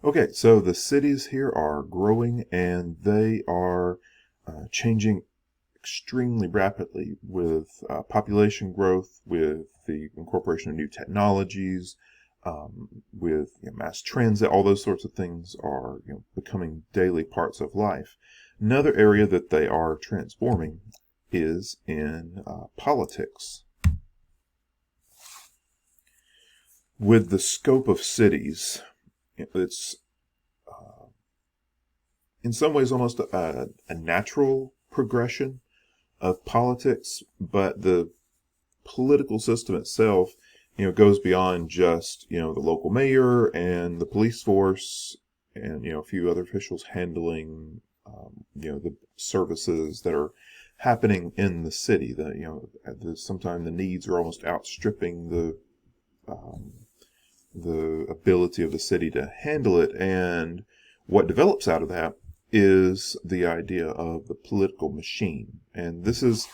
Okay, so the cities here are growing and they are changing extremely rapidly with population growth, with the incorporation of new technologies, with mass transit. All those sorts of things are becoming daily parts of life. Another area that they are transforming is in politics. With the scope of cities, it's in some ways almost a natural progression of politics, but the political system itself, goes beyond just, the local mayor and the police force and, a few other officials handling, the services that are happening in the city. Sometimes the needs are almost outstripping um, the ability of the city to handle it. And what develops out of that is the idea of the political machine. And this is,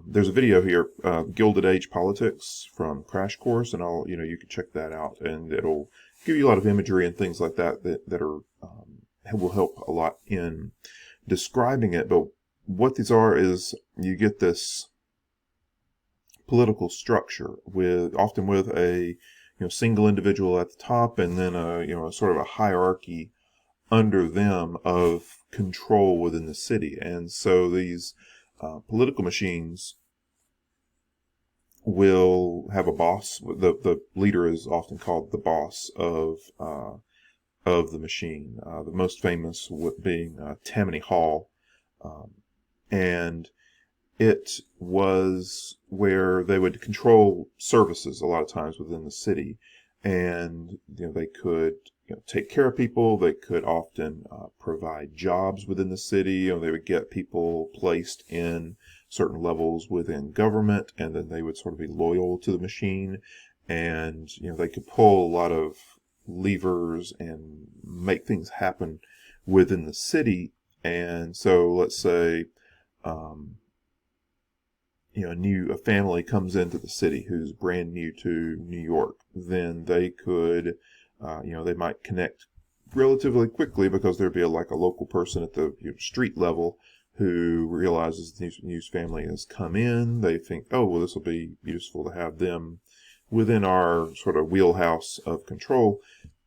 there's a video here, Gilded Age Politics from Crash Course, and you can check that out, and it'll give you a lot of imagery and things like that that are, will help a lot in describing it. But what these are is you get this political structure often with a single individual at the top, and then a sort of a hierarchy under them of control within the city. And so these political machines will have a boss. The leader is often called the boss of the machine. The most famous being Tammany Hall, and it was where they would control services a lot of times within the city, and they could take care of people. They could often provide jobs within the city. They would get people placed in certain levels within government, and then they would sort of be loyal to the machine, and they could pull a lot of levers and make things happen within the city. And so let's say a family comes into the city who's brand new to New York, then they could, they might connect relatively quickly because there'd be a local person at the street level who realizes the new family has come in. They think, oh, well, this will be useful to have them within our sort of wheelhouse of control.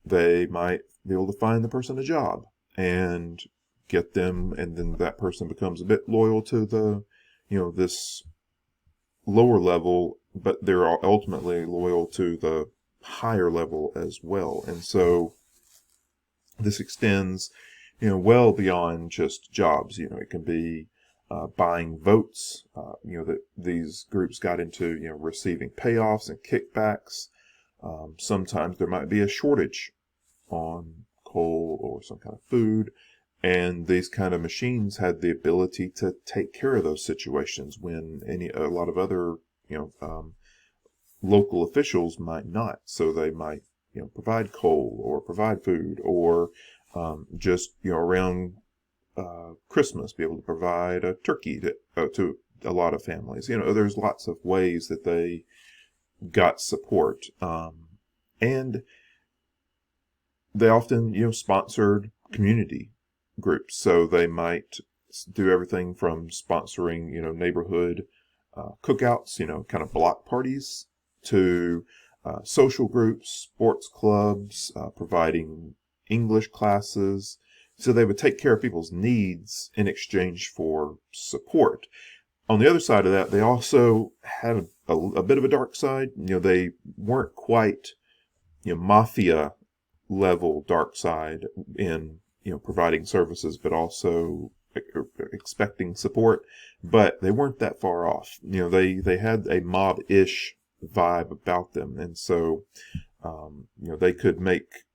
They might be able to find the person a job and get them, and then that person becomes a bit loyal to the, this lower level, but they're ultimately loyal to the higher level as well. And so this extends, well beyond just jobs. It can be buying votes. That these groups got into, receiving payoffs and kickbacks. Sometimes there might be a shortage on coal or some kind of food, and these kind of machines had the ability to take care of those situations when a lot of other local officials might not. So they might provide coal or provide food, or just around Christmas be able to provide a turkey to a lot of families. There's lots of ways that they got support, and they often sponsored community groups. So they might do everything from sponsoring neighborhood cookouts, kind of block parties, to social groups, sports clubs, providing English classes. So they would take care of people's needs in exchange for support. On the other side of that, they also had a bit of a dark side. They weren't quite mafia level dark side in providing services, but also expecting support. But they weren't that far off. They had a mob-ish vibe about them, and so they could make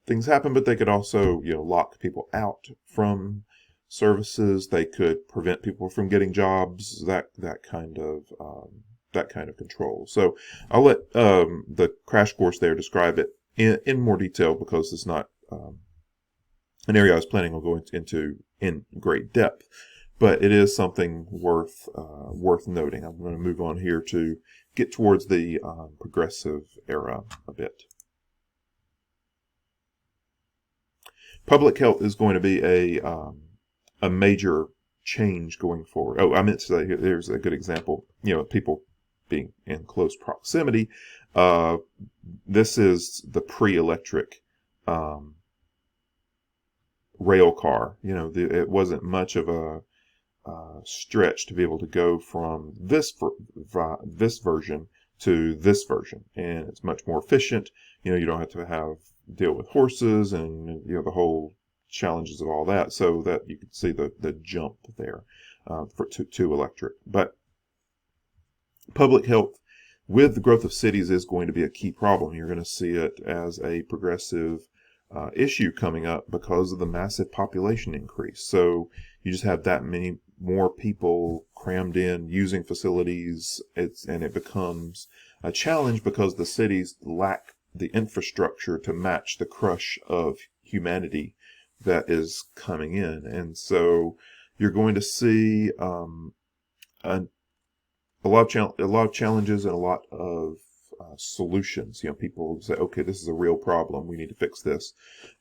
things happen, but they could also lock people out from services. They could prevent people from getting jobs. That kind of control. So I'll let the crash course there describe it in more detail, because it's not an area I was planning on going into in great depth, but it is something worth noting. I'm going to move on here to get towards the progressive era a bit. public health is going to be a major change going forward. Oh, I meant to say, there's a good example. People being in close proximity. Uh, this is the pre-electric rail car. It wasn't much of a stretch to be able to go from this version to this version, and it's much more efficient. You don't have to deal with horses and the whole challenges of all that. So that you can see the jump there to electric. But public health with the growth of cities is going to be a key problem. You're going to see it as a progressive issue coming up because of the massive population increase. So you just have that many more people crammed in using facilities, and it becomes a challenge because the cities lack the infrastructure to match the crush of humanity that is coming in. And so you're going to see a lot of challenges and a lot of solutions. People say, okay, this is a real problem. We need to fix this.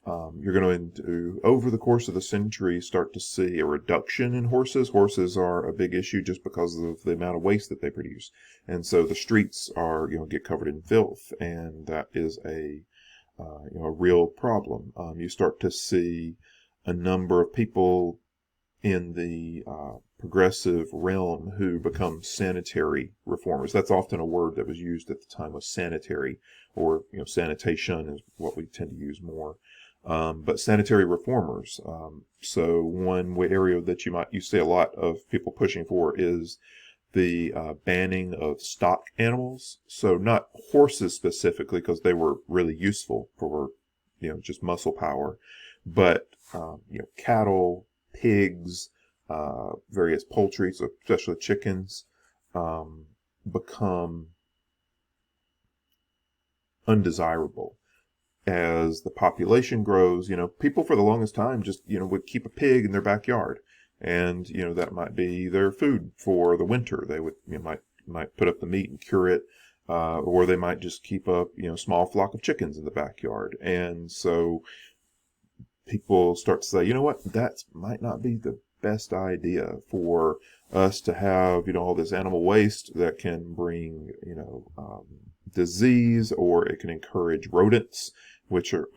You're going to, over the course of the century, start to see a reduction in horses. Horses are a big issue just because of the amount of waste that they produce. And so the streets get covered in filth, and that is a real problem. You start to see a number of people in the progressive realm who become sanitary reformers. That's often a word that was used at the time, was sanitary, or sanitation is what we tend to use more. But sanitary reformers. So one area that you see a lot of people pushing for is the banning of stock animals. So not horses specifically, because they were really useful for just muscle power, but cattle, pigs, various poultry, so especially chickens, become undesirable as the population grows. People for the longest time just would keep a pig in their backyard, and that might be their food for the winter. They would might put up the meat and cure it, or they might just keep a small flock of chickens in the backyard. And so people start to say, you know what, that might not be the best idea for us to have all this animal waste that can bring disease, or it can encourage rodents, which are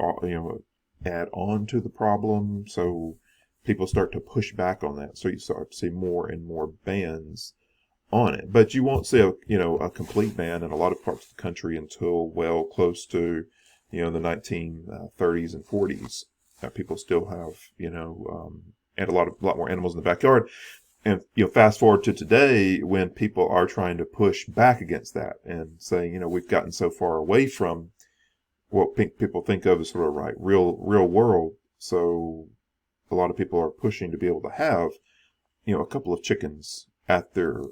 add on to the problem. So people start to push back on that. So you start to see more and more bans on it, but you won't see a complete ban in a lot of parts of the country until well close to the 1930s and 40s. People still have and a lot more animals in the backyard. And fast forward to today, when people are trying to push back against that and saying, we've gotten so far away from what people think of as sort of real world. So a lot of people are pushing to be able to have a couple of chickens at their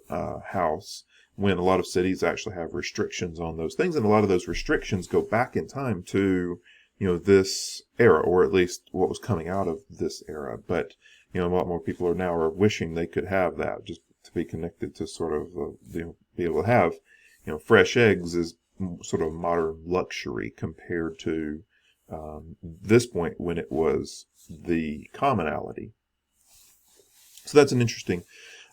house, when a lot of cities actually have restrictions on those things, and a lot of those restrictions go back in time to this era, or at least what was coming out of this era. But a lot more people are wishing they could have that, just to be connected to sort of be able to have fresh eggs is sort of modern luxury compared to this point when it was the commonality. So that's an interesting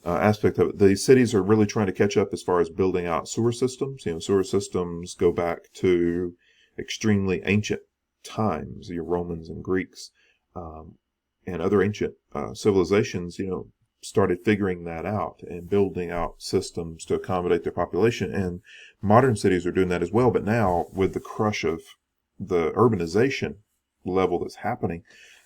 aspect of it. The cities are really trying to catch up as far as building out sewer systems. Sewer systems go back to extremely ancient times. Romans and Greeks and other ancient civilizations, started figuring that out and building out systems to accommodate their population. And modern cities are doing that as well. But now, with the crush of the urbanization level that's happening,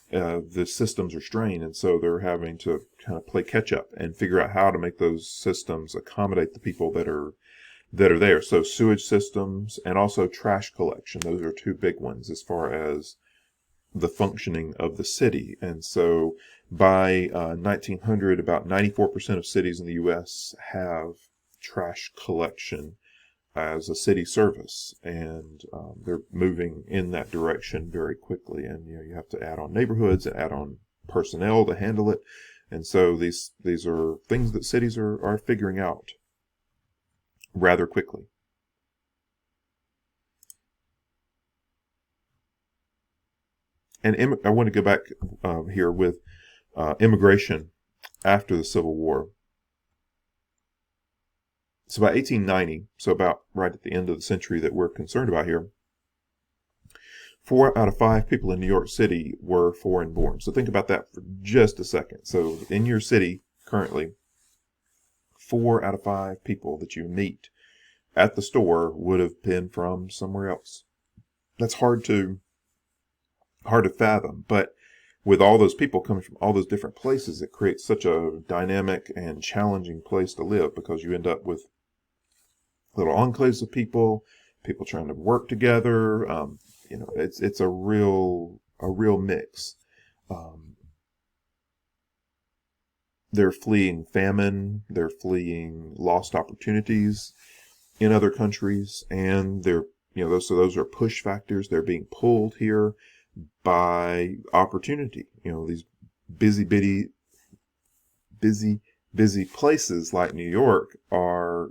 the systems are strained, and so they're having to kind of play catch up and figure out how to make those systems accommodate the people that are there. So sewage systems and also trash collection, those are two big ones as far as the functioning of the city. And so by 1900, about 94% of cities in the U.S. have trash collection as a city service, and they're moving in that direction very quickly. And you have to add on neighborhoods and add on personnel to handle it. And so these are things that cities are figuring out rather quickly. And I want to go back here with immigration after the Civil War. So by 1890, so about right at the end of the century that we're concerned about here, 4 out of 5 people in New York City were foreign born. So think about that for just a second. So in your city currently, 4 out of 5 people that you meet at the store would have been from somewhere else. That's hard to fathom, but with all those people coming from all those different places, it creates such a dynamic and challenging place to live, because you end up with little enclaves of people trying to work together. It's a real mix. They're fleeing famine, they're fleeing lost opportunities in other countries, and those are push factors. They're being pulled here by opportunity. These busy places like New York are,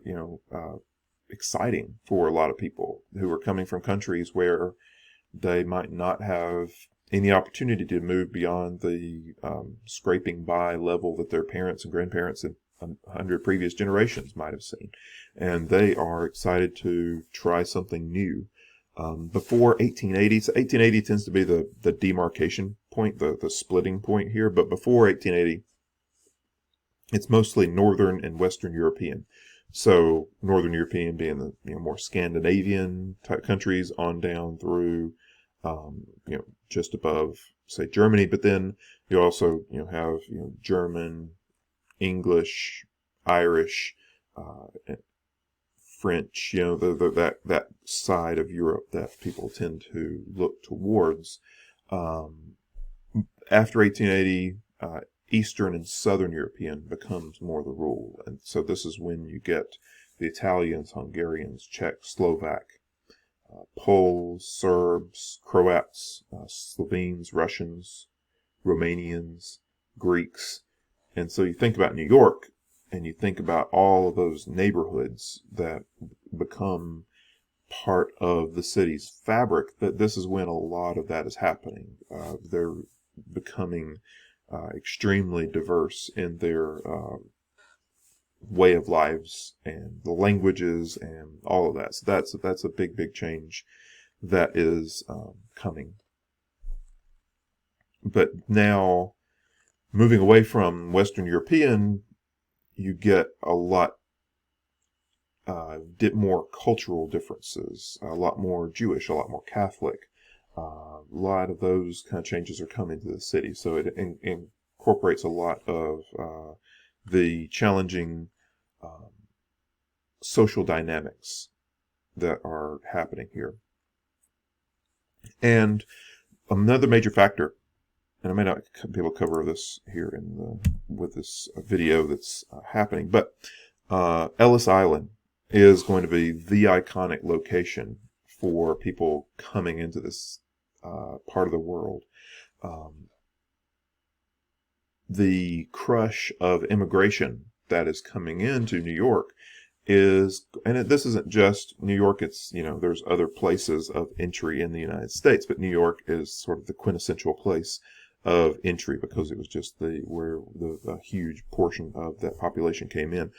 exciting for a lot of people who are coming from countries where they might not have any opportunity to move beyond the scraping by level that their parents and grandparents and 100 previous generations might have seen. And they are excited to try something new. Before 1880, so 1880 tends to be the demarcation point, the splitting point here, but before 1880, it's mostly Northern and Western European. So Northern European being the more Scandinavian type countries on down through, just above, say, Germany. But then you also, have, German, English, Irish, French, that side of Europe that people tend to look towards. After 1880, Eastern and Southern European becomes more the rule. And so this is when you get the Italians, Hungarians, Czechs, Slovak, Poles, Serbs, Croats, Slovenes, Russians, Romanians, Greeks. And so you think about New York, and you think about all of those neighborhoods that become part of the city's fabric, that this is when a lot of that is happening. They're becoming extremely diverse in their way of lives and the languages and all of that. So that's a big change that is coming. But now, moving away from Western European, you get a lot more cultural differences, a lot more Jewish, a lot more Catholic. A lot of those kind of changes are coming to the city. So it incorporates a lot of the challenging social dynamics that are happening here. And another major factor, and I may not be able to cover this here with this video that's happening, but Ellis Island is going to be the iconic location for people coming into this part of the world. The crush of immigration that is coming into New York this isn't just New York, it's, there's other places of entry in the United States, but New York is sort of the quintessential place of entry because it was just where the huge portion of that population came in.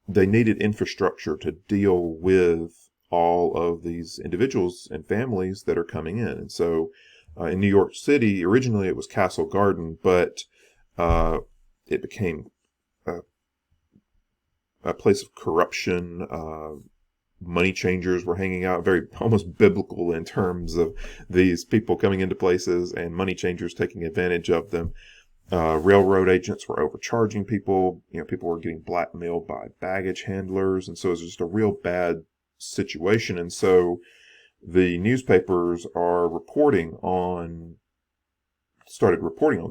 They needed infrastructure to deal with all of these individuals and families that are coming in. And so in New York City, originally it was Castle Garden, but it became a place of corruption. Money changers were hanging out, very almost biblical in terms of these people coming into places and money changers taking advantage of them. Railroad agents were overcharging people. People were getting blackmailed by baggage handlers. And so it was just a real bad situation. And so the newspapers started reporting on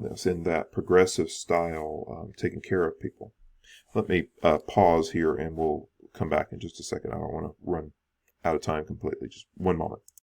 this in that progressive style, taking care of people. Let me pause here and we'll come back in just a second. I don't want to run out of time completely. Just one moment.